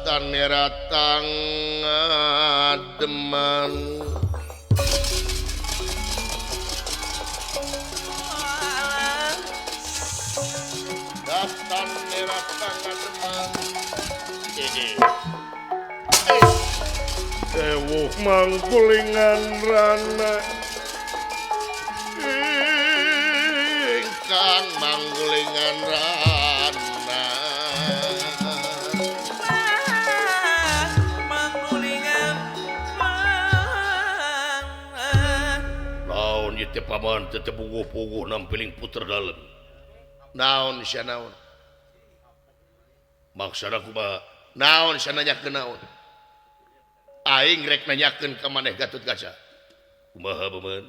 dastan neratang deman dastan neratang deman Ewuh mangkulingan rana ingkang mangkulingan rana mangkulingan rana naon ieu teh paman teh puguh-puguh nampiling puter dalem naon sia naon maksana kumaha naon sia nanyakeun naon aing rek nanyakeun ka maneh Gatotkaca kumaha bemen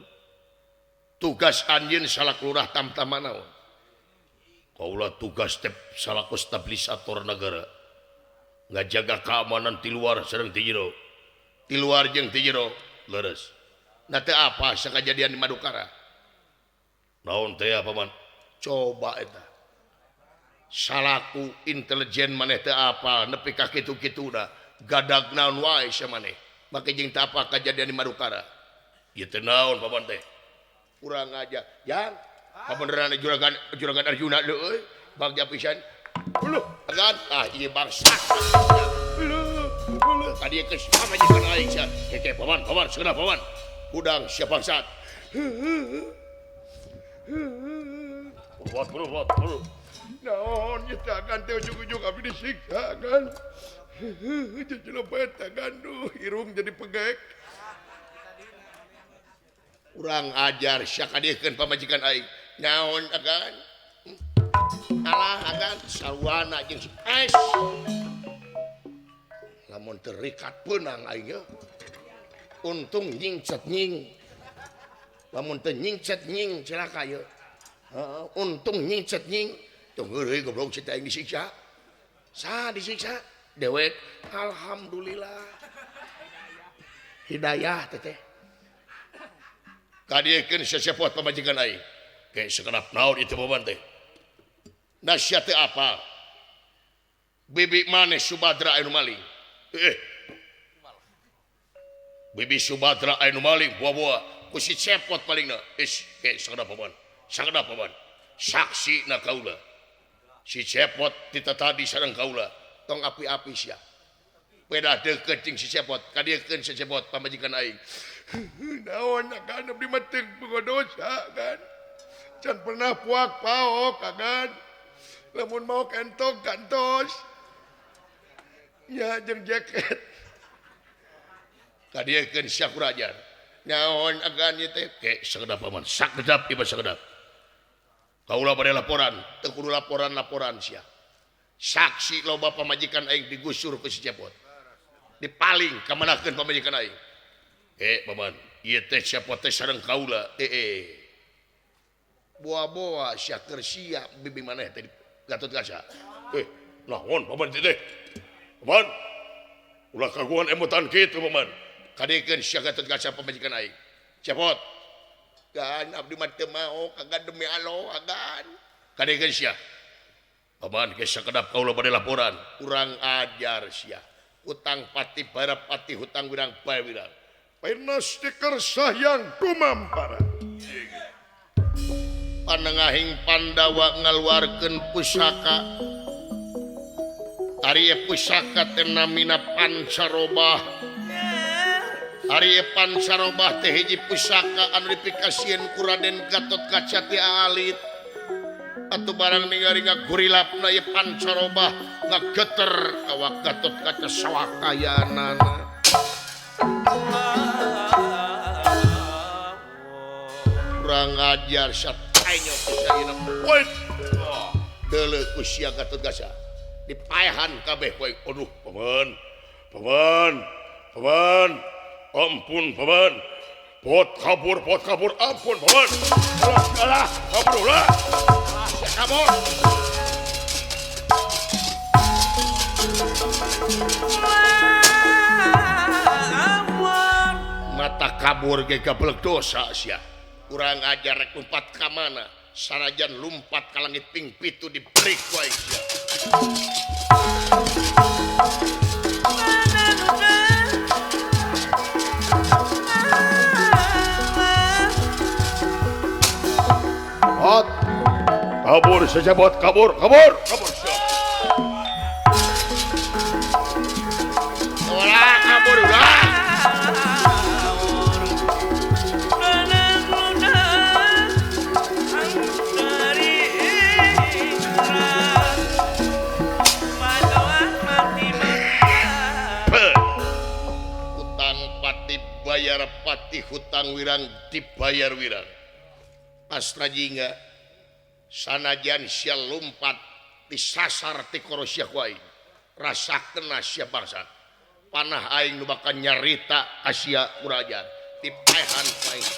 tugas anjeun salaku lurah tamtama naon kaula tugas salaku stabilisator negara ngajaga keamanan di luar sareng di jero di luar jeung di jero leres na teu apa sakajadian di Madukara naon teh paman coba eta salaku intelijen maneh teu apa nepi ka kitu-kituna gadag naon wae sia maneh make jeung teu apa kajadian di Madukara ieu teh naon paman teh urang aja yang pabeneran juragan Arjuna deui euy bagja pisan uluh agan ieu bangsa uluh tadi ke sama jeung aing sia keke paman segenap paman udang sia bangsat Buat. Naon ieu teh agan teh ujug-ujug abdi disiksa kan Jejelebet ganduh irung jadi pegek urang ajar syakadiekeun pamajikan aing naon agan alah agan sawana jeung es lamun terikat peunang aing untung nyingcet nying lamun teu nyingcet nying celaka ye untung nyingcet nying tong heureuy goblok cita aing disiksa saha disiksa dewek alhamdulillah hidayah teteh kadiekeun sesepot pamajikan aing ke segenap naon itu paman teh nasihat teh apa bibi maneh Subadra anu maling bibi Subadra anu maling buah-buah ku si cepot palingna ke segenap paman saksi na kaula si cepot ditatadi sareng kaula tong api-api sia peda deukeut jeung si cepot kadiekeun si cepot pamajikan aing naon agan abdi mah teu boga dosa kan can pernah puak paok agan lamun mau kentok gantos nya jeung jaket kadiekeun sia kurajan naon agan ieu teh ke sagedap paman sagedap ieu sagedap kaula bade laporan teu kudu laporan sia saksi loba pamajikan aing digusur ku si cepot dipaling kamanakeun pamajikan aing paman ieu teh cepot teh sareng kaula boa-boa sia keur siap bibi maneh teh Gatotkaca naon paman teh paman ulah kaguan emotan kitu paman kadiekeun sia Gatotkaca pamajikan aing cepot kan abdi mah teu mau kagak demi Allah agan kadiekeun sia paman ke sakedap kaula bade laporan urang ajar sia utang pati barap pati hutang wirang bae wirang penas dikersah yang kumampara panengahing Pandawa ngaluarkeun pusaka ari pusaka teh namina pancarobah ari pancarobah teh hiji pusaka anu dipikasieun ku Raden Gatotkaca ti alit atuh barang ningali ngagurilapna ieu pancarobah ngageter awak Gatotkaca sawakayanana kurang ajar sataynya pisaina poin deuleu ku sia Gatotkaca dipaehan kabeh poe aduh paman ampun paman pot kabur ampun paman alah kabur lah kabur mata kabur ge gablek dosa sia kurang ajar rek lumpat ka mana sanajan lumpat ka langit ping pitu dibreak wae sia kabur saja buat kabur Olah kabur udah hutang pati bayar pati hutang wirang dibayar wirang Astra jingga sanajan sia lumpat disasar ti korosya kuaing rasakeun sia bangsa panah aing nu bakal nyarita Asia Urajan ti paehan paing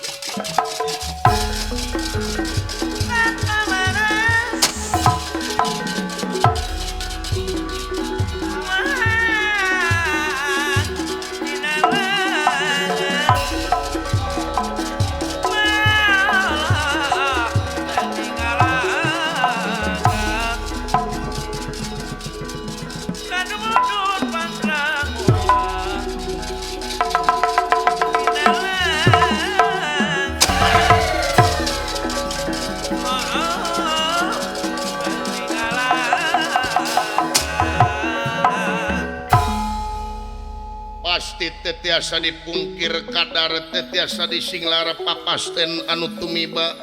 pasti tetiasa dipungkir kadar tetiasa disinglar papasten anu tumiba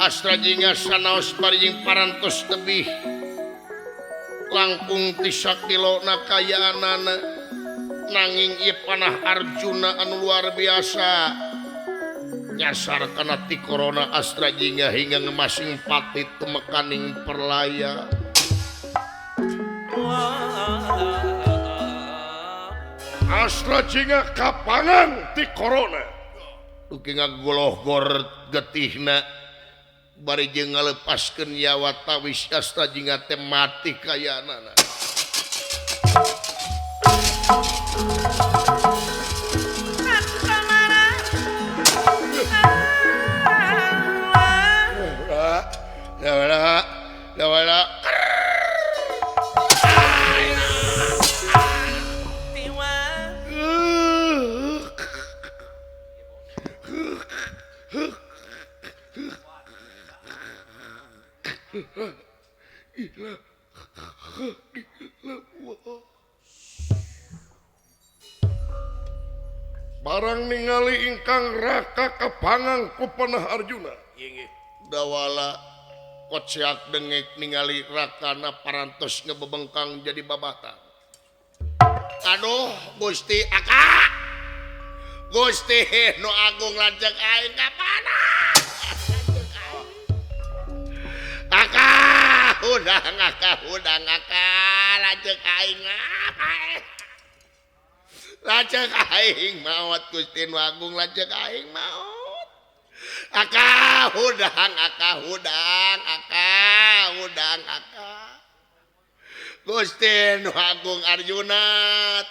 Astra jingga sanaos paring parantos tebih langkung ti sakilona kayaanana nanging ieu panah Arjuna anu luar biasa nyasar kana ti corona Astra jingga hingga ngemasing pati temekaning perlaya Astra jingga kapangan ti corona duki ngagoloh-gor getihna bari jeung ngalepaskeun nyawa tawis Astra jingga teh mati kayanana Dawala barang ningali ingkang raka kapangang ku panah Arjuna dawala kociak dengek ningali rakana parantos ngebebengkang jadi babatan aduh Gusti Aka Gusti nu agung lanjak aing ka panah Aka hudang Aka lanjak aing lanjak aing maot Gusti nu agung lanjak aing maot Aka hudang Gusti nu agung Arjuna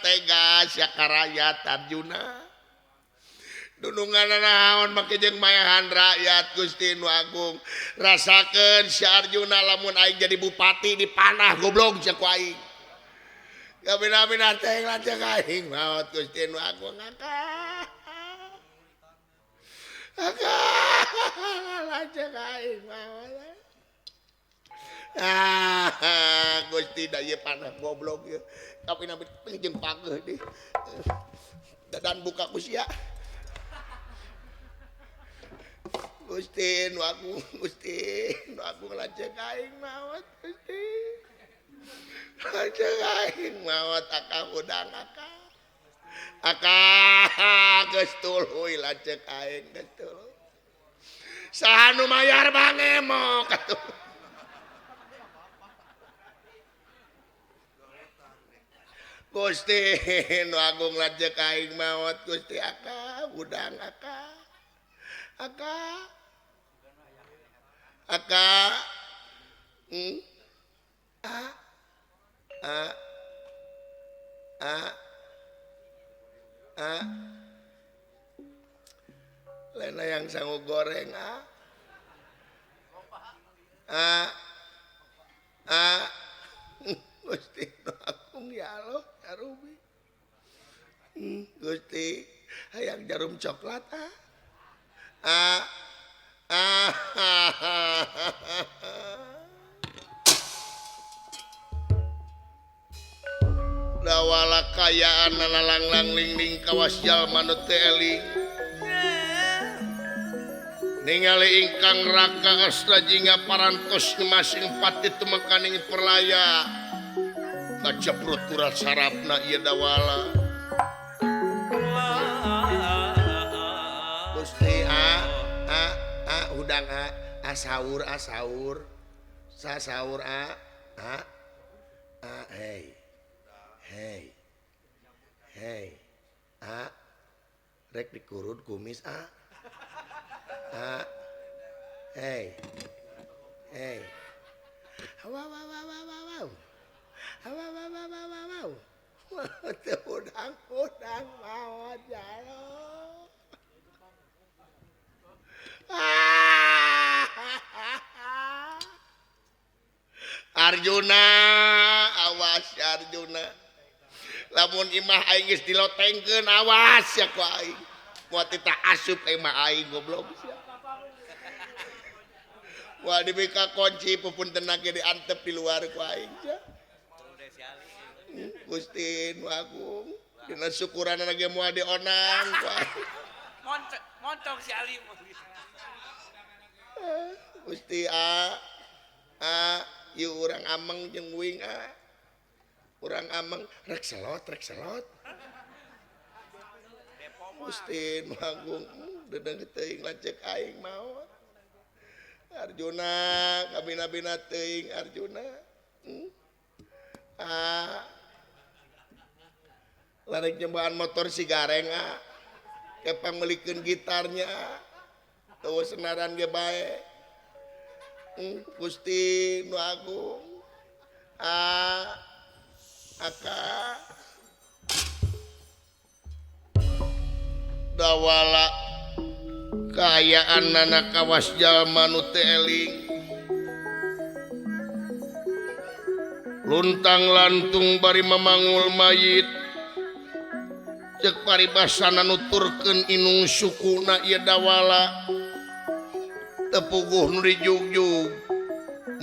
tegas sakarayat Arjuna dunungan naon make jeung mayahan rakyat Gusti nu agung rasakeun si Arjuna lamun aing jadi bupati di panah goblok cek aing kabina-bina teh lanceuk aing maot Gusti nu agung Aka lanceuk aing maot Gusti da ieu panah goblok ieu kabina-bina jeung pageuh deui dadan buka ku sia Gusti nu agung lanceuk aing maot Gusti lanceuk aing maot Aka hudang Aka geus tuluy lanceuk aing geus tuluy saha nu mayar bangemo katuh Gusti nu agung lanceuk aing maot Gusti Aka hudang Aka Lena yang sanggup goreng Gusti agung ya Allah ya Rubi Gusti hayang jarum coklat Dawala kayaan lang ling kawas jalma nu teu eling. Ningali ingkang raka astra jingga parantos masing pati tumekaning perlaya. Kaceprut kurat sarapna ieu dawala. Gusti udang asaur sasaur hey rek dikurut kumis hey wow udang mau jalo Arjuna awas Arjuna lamun imah aing geus dilotengkeun awas ya ku aing moal tita asup imah aing goblok moal dibika kunci pupunten ge diantep di luar ku aing ya Gusti Nu Agung dina syukuran ge moal dionang ku aing moncong si Ali Gusti ieu urang ameng jeung wing urang ameng rek selot Gusti Nu Agung dedeng teuing lanceuk aing maot Arjuna kabina-bina teuing Arjuna larek nyembaan motor si gareng kepang meulikeun gitarnya teu senaran ge bae Gusti Nu Agung aka dawala kaayaan kawas jalma nu teu eling luntang lantung bari mamangul mayit cek paribasana nuturkeun inung sukuna ieu dawala tepuguh nu dijugjug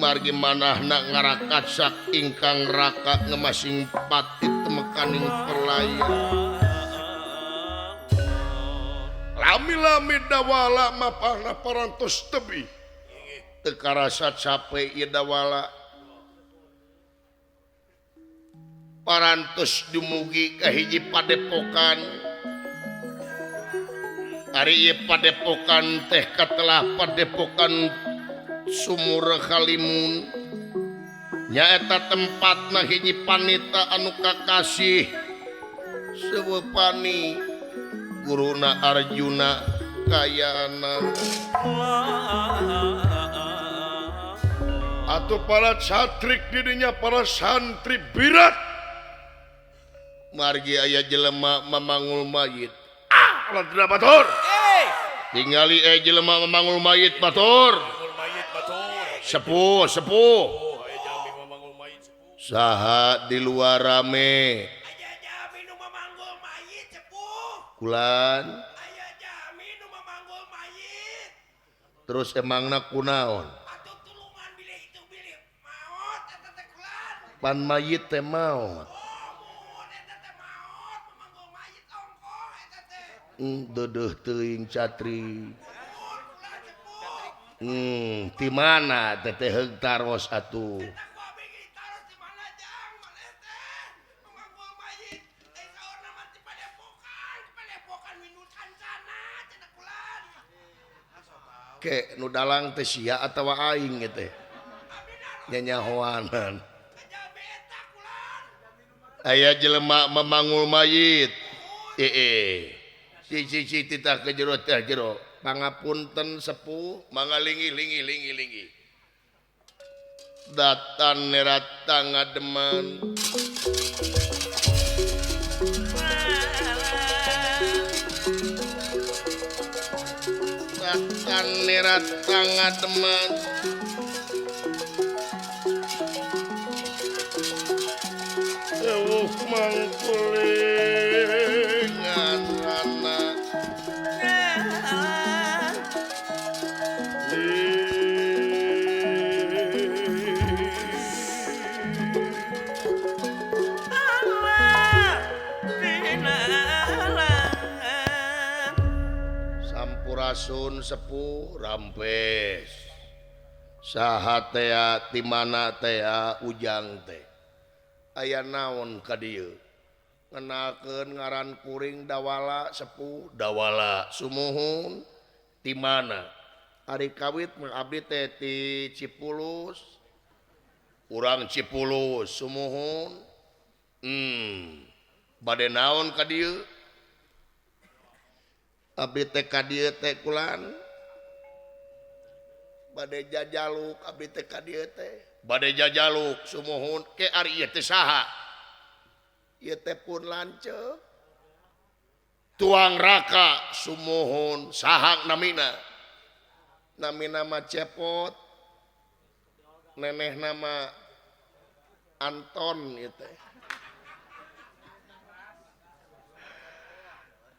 margi manahna ngarakat sak ingkang raka ngemasing pati temekaning perlaya lami-lami dawala mapahna parantos tebi teu karasa capek ieu dawala parantos dumugi ka hiji padepokan ari ieu padepokan teh katelah padepokan Sumur Kalimun nyaeta tempatna hiji panita anu kakasih sewepani guruna Arjuna kayana atuh para satrik didinya para santri birat margi aya jelema mamangul mayit ladra batur tingali jelema mamangul mayit batur sepuh saha di luar rame aya jami nu mamanggul mayit sepuh kulan aya jami nu mamanggul mayit terus emangna kunaon atuh tulungan bilih itu bilih maot eta teh kulan pan mayit teh maot mun eta teh maot mamanggul mayit ongkoh eta teh dedeuh teuing catri ti mana teteh hegtaros atuh ke nu dalang teh sia atawa aing teh nyanyahoanan aya jelema memangul mayit cici titah ke jero teh jero pangapunten sepuh mangalingi datan nerata ngademan datan nerata ngademan sewuh mangkulingan anak Asun sepuh rampes saha teh di mana teh ujang teh aya naon ka dieu ngenalkeun ngaran kuring dawala sepuh dawala sumuhun di mana ari kawit abdi teh ti Cipulus urang Cipulus sumuhun bade naon ka dieu abdi teh ka dieu teh kulan bade jajaluk abdi teh ka dieu teh bade jajaluk sumuhun ke ari ieu teh saha ieu teh pun lanceuk tuang raka sumuhun saha namina namina mah cepot neneh nama Anton ieu teh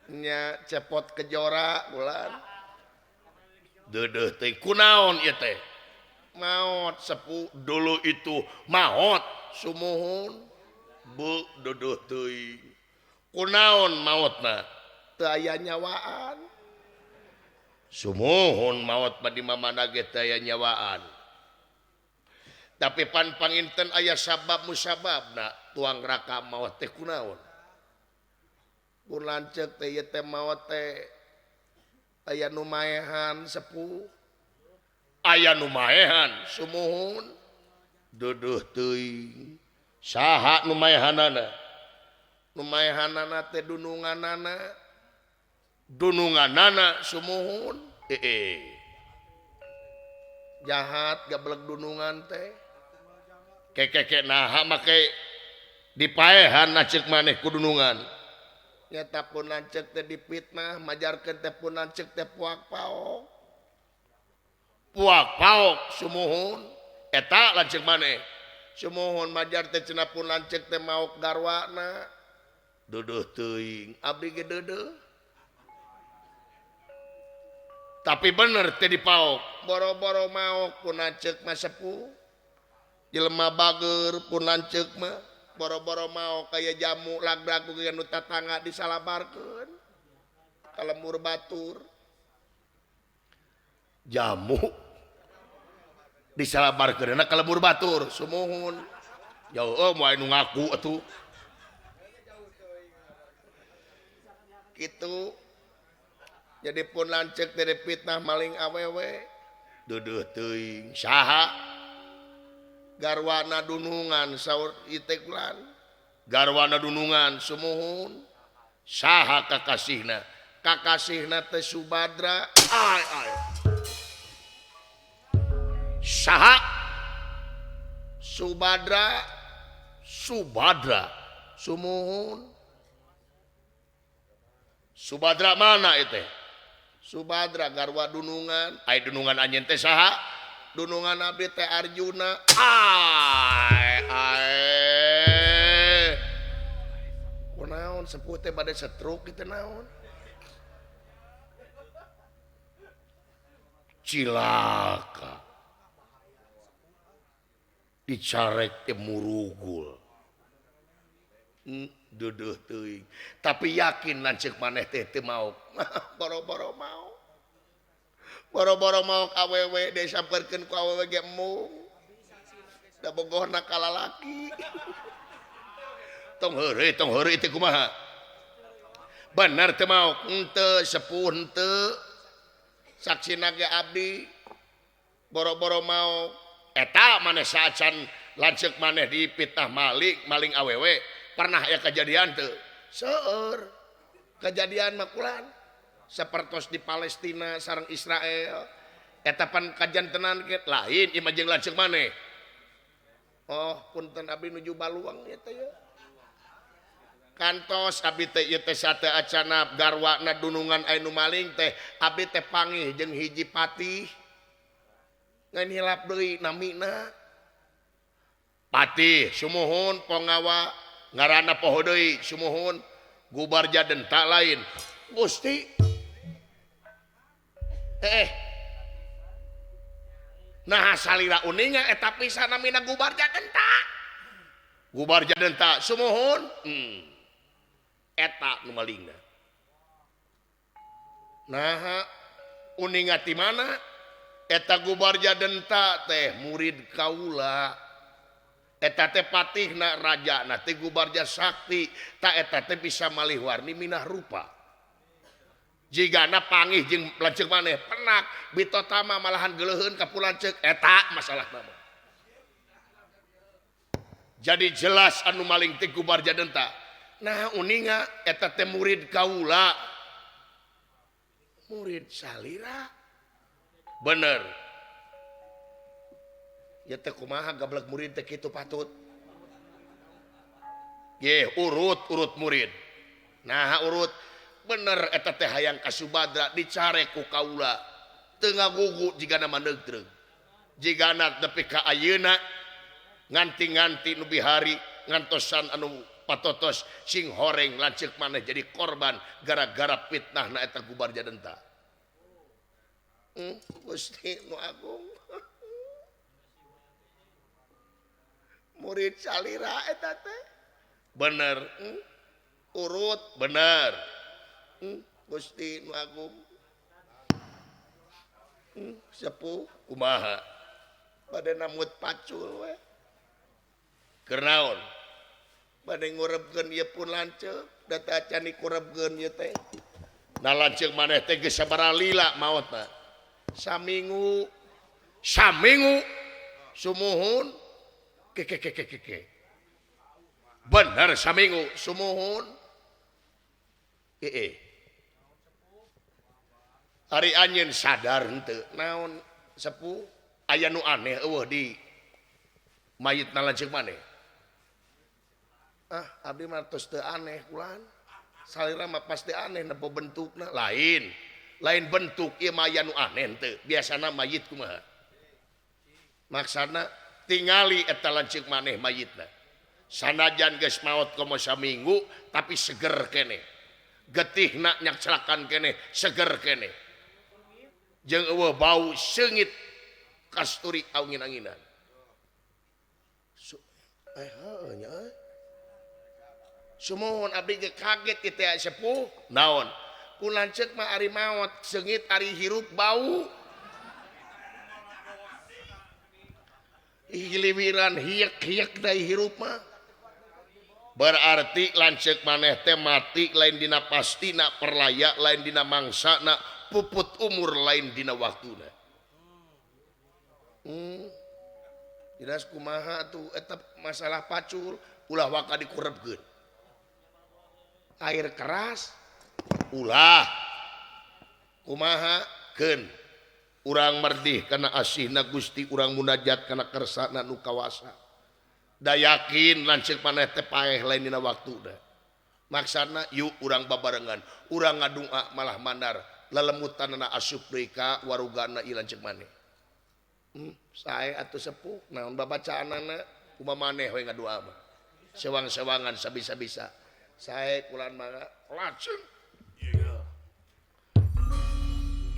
nya cepot kejora bulan deudeuh teh kunaon ieu teh maot sepuh dulu itu maot sumuhun bu deudeuh teuing kunaon maotna teu aya nyawaan sumuhun maot badi mamana ge teu aya nyawaan tapi pan panginten aya sabab musababna tuang raka maot teh kunaon pun lanceuk teh ieu teh maot teh aya nu maehan sepuh aya nu maehan sumuhun deudeuh teuing saha nu maehanana teh dununganana sumuhun jahat gablek dunungan teh keke naha make dipaehan naceuk maneh ku dunungan nyata pun lanceuk teh dipitnah majarkeun teh pun lanceuk teh puak paok sumuhun eta lanceuk maneh sumuhun majar teh cenah pun lanceuk teh maok garwana deudeuh teuing abdi ge deudeuh tapi bener teh dipaok boro-boro maok pun lanceuk mah sepuh jelema bager pun lanceuk mah boro-boro mau kaya jamu lag-lagu ke nu tatangga disalabarkeun ka lembur batur jamu disalabarkeun ka lembur batur sumuhun jauh moal nu ngaku atuh kitu jadi pun lanceuk teh fitnah maling awewe deudeuh teuing saha garwana dunungan saur ieu kulan garwana dunungan sumuhun saha kakasihna teh Subadra saha Subadra sumuhun Subadra mana itu Subadra garwa dunungan ai dunungan anjeun teh saha dunungan abdi teh Arjuna kunaon sepuh teh bade setruk kitu naon cilaka dicarek teh murugul deudeuh teuing tapi yakin lanceuk maneh teh teu mau boro-boro mau awewe disamperkeun ku awewe ge mung da bogohna ka lalaki tong heureuy teh kumaha bener teu mau henteu sepuh henteu saksina ge abdi boro-boro mau eta maneh saacan lanceuk maneh dipitnah maling awewe pernah aya kejadian teu seueur kejadian mah kulan sapertos di Palestina sareng Israel eta pan kajantenan ke lain ieu mah jeung lanceuk maneh oh punten abdi nuju baluang ieu teh kantos abdi teh ieu teh sateu acana garwana dunungan anu maling teh abdi teh panggih jeung hiji patih ngan hilap deui namina patih sumuhun pongawa ngaranna poho deui sumuhun gubar jaden tak lain Gusti nah salira uninga eta pisan namina gubar jaden tak sumuhun eta nu malingna nah uningat di mana eta gubarja denta teh murid kaula eta teh patihna raja na teh gubarja sakti tak eta teh bisa malih warni minah rupa jigana panggih jeung lanceuk maneh penak bitotama malahan geuleheun ka pulanceuk eta masalah nama jadi jelas anu maling teh gubarja denta nah uninga eta teh murid kaula murid salira bener ya teh kumaha gablek murid teh kitu patut ye urut murid nah urut bener eta teh hayang ka Subadra dicare ku kaula teu ngagugu jigana mandeugreug jigana nepi ka ayeuna nganti-nganti nu bihari ngantosan anu patotos sing horeng lanceuk maneh jadi korban gara-gara fitnahna eta gubarja denta Gusti nu agung murid salira eta teh bener urut bener Gusti nu agung sepuh kumaha bade namut pacul we keur naon bade ngurebkeun ieu pun lanceuk da teh acan dikurebkeun ieu teh nah lanceuk maneh teh geus sabaraha lila maotna saminggu sumuhun ke bener saminggu sumuhun ari anjeun sadar henteu naon sepuh aya nu aneh eueuh di mayitna lanceuk maneh abdi mah tos teu aneh kulan salira mah pasti aneh nepo bentukna lain bentuk ieu mah aya nu aneh henteu biasana mayit kumaha maksana tingali eta lanceuk maneh mayitna sanajan geus maot komo saminggu tapi seger keneh getihna nyak celakan keneh seger keneh jeung eueuh bau seungit kasturi angin-anginan sumuhun abdi ge kaget kitu teh sepuh naon ku lanceuk mah ari maot seungit ari hirup bau giliwiran hiek-hiek dari hirup mah berarti lanceuk maneh teh mati lain dina pastina perlaya lain dina mangsana puput umur lain dina waktuna jelas kumaha tuh eta masalah pacul ulah waka dikurebkeun air keras ulah kumaha keun urang merdih kana asihna Gusti urang munajat kana kersana nu kawasa da yakin lanceuk maneh teh paeh lain dina waktuna maksana yuk urang babarengan urang ngadua malah mandar lelemutanna asup deui ka warugana ieu lanceuk maneh sae atuh sepuh naon babacaanana kumaha maneh we ngadua mah sewang-sewangan sabisa-bisa sae kulan mangga laceuk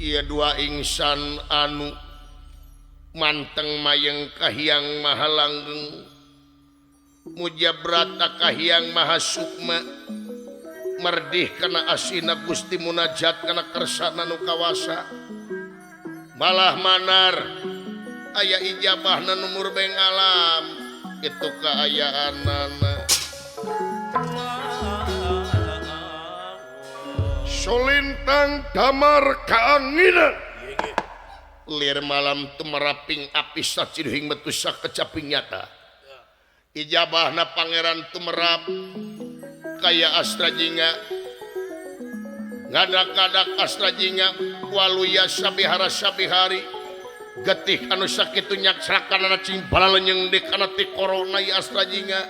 ieu dua ingsan anu manteng mayeng kahiyang maha langgeng mujabrata kahiyang maha sukma merdih kana asina Gusti munajat kana kersana nu kawasa malah manar aya ijabahna numur beng alam itu kaayaanana solintang damar kaanginan lir malam tumeraping api saciduhing metusak kecaping nyata ijabahna pangeran tumerap kaya astra jinga ngadak-ngadak astra jinga waluya sabihara sabihari getih anu sakitu nyak serakanana cing balalenyeng di kana ti corona ya astra jinga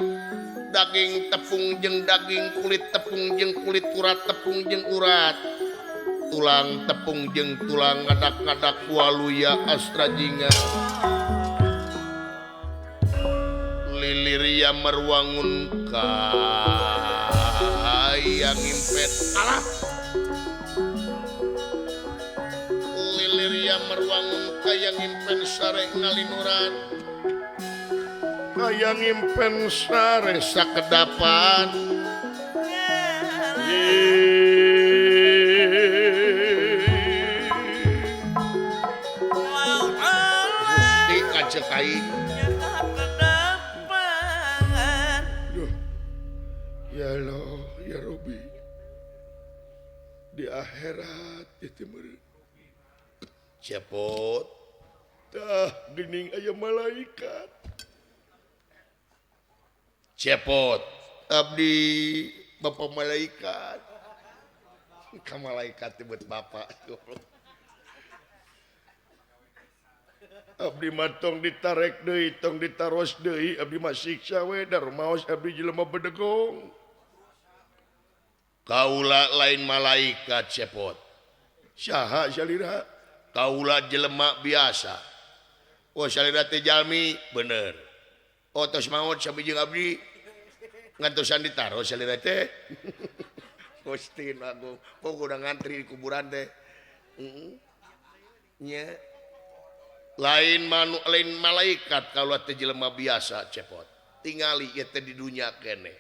daging tepung jeung daging kulit tepung jeung kulit urat tepung jeung urat tulang tepung jeung tulang ngadak-ngadak waluya astra jinga liliria merwangun kayang impet alah liliria merwangun kayang impen sare ngalinuran kayang impen sare sakedapan aing. Duh. Ya Allah, ya Robi. Di akhirat itu meureun. Cepot. Tah geuning aya malaikat. Cepot. Abdi Bapak malaikat. Ka malaikat buat bapak. Abdi mah tong ditarek deui, tong ditaros deui, abdi mah siksa we dar maos abdi jelema bedegong. Kaula lain malaikat cepot. Saha salira? Kaula jelema biasa. Oh salira teh jalmi bener. Oh tos maot sabijeng abdi ngantosan ditaros salira teh. Gustin Agung, pokok udah ngantri di kuburan teh. Nya. Lain malaikat kalau teh jelema biasa cepot. Tingali ieu teh di dunya kene.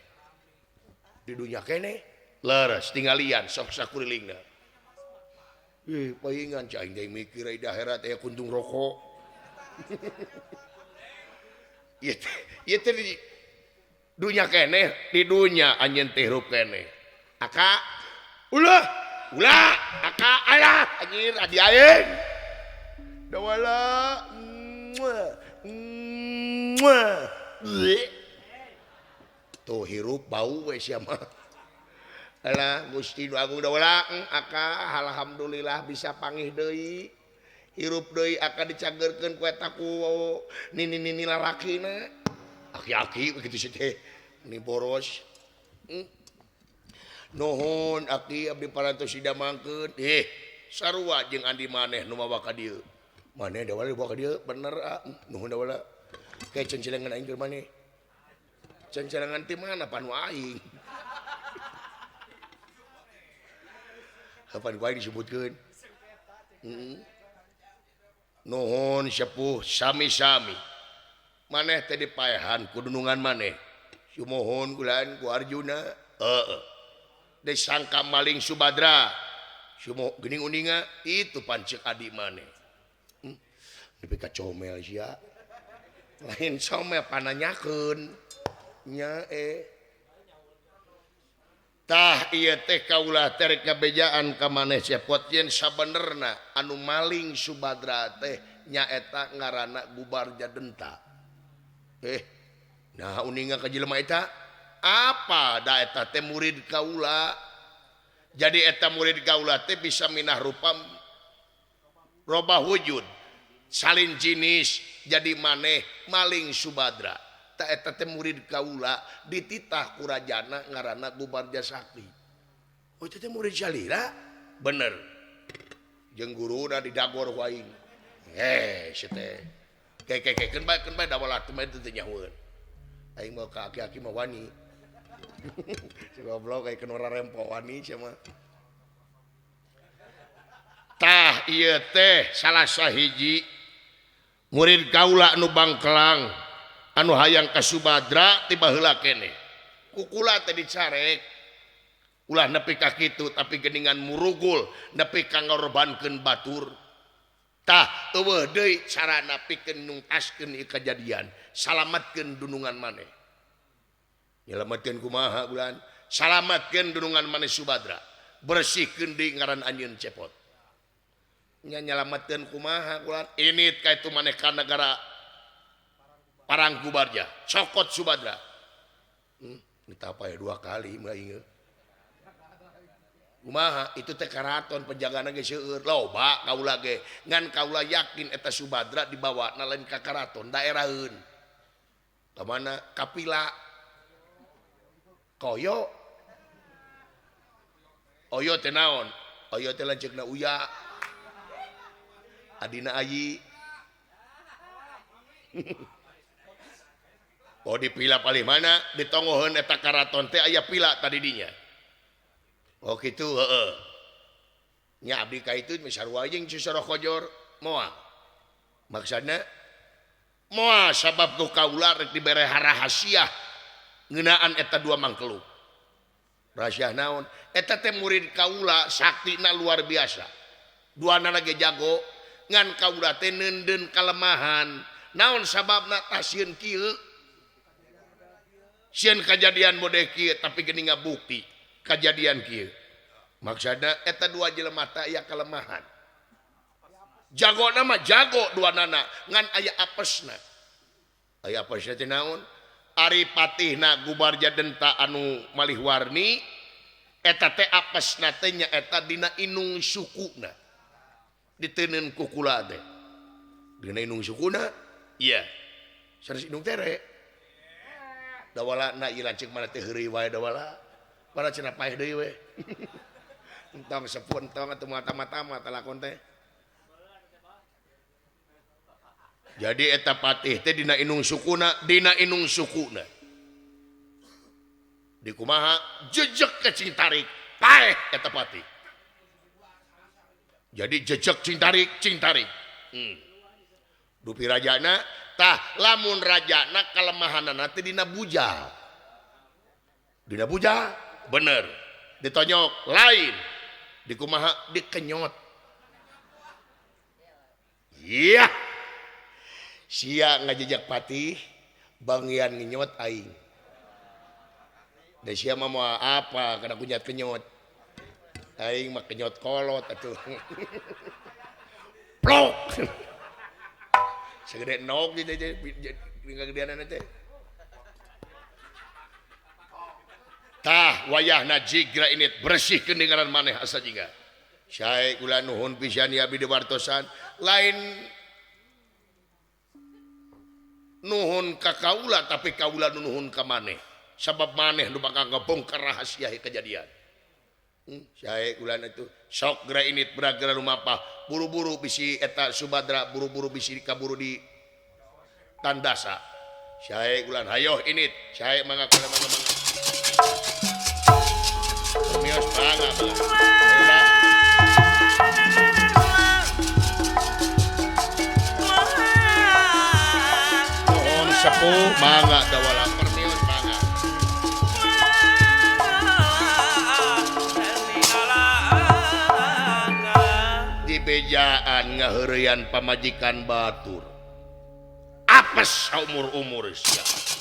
Di dunya kene leres tinggalian sok sakurilingna. Paingan cai teh mikir di akhirat aya kuntung rokok. Ieu teh di dunya kene, di dunya anjeun teh hirup kene. Aka ulah aka alah anjir adi aing dawala tuh hirup bau we sia mah alah Gusti Agung dawala aka alhamdulillah bisa panggih deui hirup deui aka dicagerkeun ku eta ku nini lalakina aki-aki begitu sih teh ini boros. Nuhun aki abdi parantos sidamangkeun sarua jeung andi maneh nu mawa ka dieu maneh da wala bawa ka dieu bener nuhun da wala kae cencelengan aing keur maneh cencelengan ti mana panu aing kapan ku aing disebutkeun nuhun sepuh sami-sami maneh teh dipaehan ku dunungan maneh sumohon ulan ku Arjuna disangka maling Subadra sumo geuning uninga itu pancek adi maneh nepi ka comel sia lain comel pananyakeun nya tah ieu teh kaula terek ngabejaan ka maneh cepot yen sabenerna anu maling Subadra teh nyaeta ngaranna Gubarja Denta nah uninga ka jelema eta apa da eta teh murid kaula jadi eta murid kaula teh bisa minah rupa robah wujud salin jenis jadi maneh maling Subadra ta eta teh murid kaula dititah ku rajana ngaranna Gubarja Sakti oh itu teh murid salira bener jeung guruna didagor ku aing sia teh keun bae da wala teh teu nyahoeun aing mah ka aki-aki mah wani si goblok kayak kenora rempo wani sama tah ieu teh salah sahiji murid kaula anu bangkelang anu hayang ka Subadra tiba heula kene kukula teh dicarek ulah nepi ka kitu tapi geuningan murugul nepi ka ngorbankeun batur tah eueuh deui carana pikeun nungkaskeun ieu kajadian salametkeun dunungan maneh nyelametkeun kumaha bulan salametkeun dunungan maneh Subadra bersihkeun deui ngaran anjeun cepot nya nyalametkeun kumaha bulan init ka itu maneh ka negara Parang Gubarja cokot Subadra minta apa ya 2 kali mah inget kumaha itu teh karaton penjagana ge seueur loba kaula ge ngan kaula yakin eta Subadra dibawa lain ka karaton daeraheun ka mana kapila koyo oyo teh naon oyo teh lanceukna uya adina ayi oh dipila paling mana ditongoheun eta karaton teh aya pila tadi dinya oh kitu heeh nya abdi ka itu misarua jeung Susara Kojor moal maksudna moal sabab ku kaula rek dibere rahasia ngeunaan eta 2 mangkeluk rahasia naon eta teh murid kaula saktina luar biasa duana lagi jago ngan kaula teh neundeun kalemahan naon sababna tasieun kieu sieun kejadian model kieu tapi geuning ngabukti kejadian kieu maksudna eta dua jelema teh aya kelemahan jago nama jago dua nana ngan aya apesna teh naon ari patihna gubarja denta anu malih warni eta teh apesna teh nya eta dina inung sukuna diteuneun ku kula teh dina inung sukuna iya sanes inung tere dawala na ieu lanceuk mana teh heureuy wae dawala para cenah paeh deui we entong sepuh entong atuh mata-mata mata lakon teh jadi eta patih teh dina inung sukuna di kumaha jejeg ke cing tarik paeh eta patih jadi jejeg cing tarik dupi rajana tah lamun rajana kelemahanana teh dina bujal bener ditonyok lain di kumaha dikenyot iya sia ngajejak patih bangian ngenyot aing da sia mah moal apa kana kunyat kenyot aing mah kenyot kolot atuh plok segede nog di ngagedeanana teh tah wayahna jigra ini bersihkeun dengaran maneh asa jiga sae kula nuhun pisan ya abdi wartosan lain nuhun ka kaula tapi kaula nuhun ka maneh sabab maneh nu bakal ngebongkar rahasia kejadian sae kula itu sok geura ini beragera rumapah buru-buru bisi eta Subadra buru-buru bisi kaburu di tandasa sae kula hayo ini sae mangga kula mangga mios mangga mohon sepuh mangga dawala permios mangga di bejaan ngaheureuyan pamajikan batur apes umur-umur sia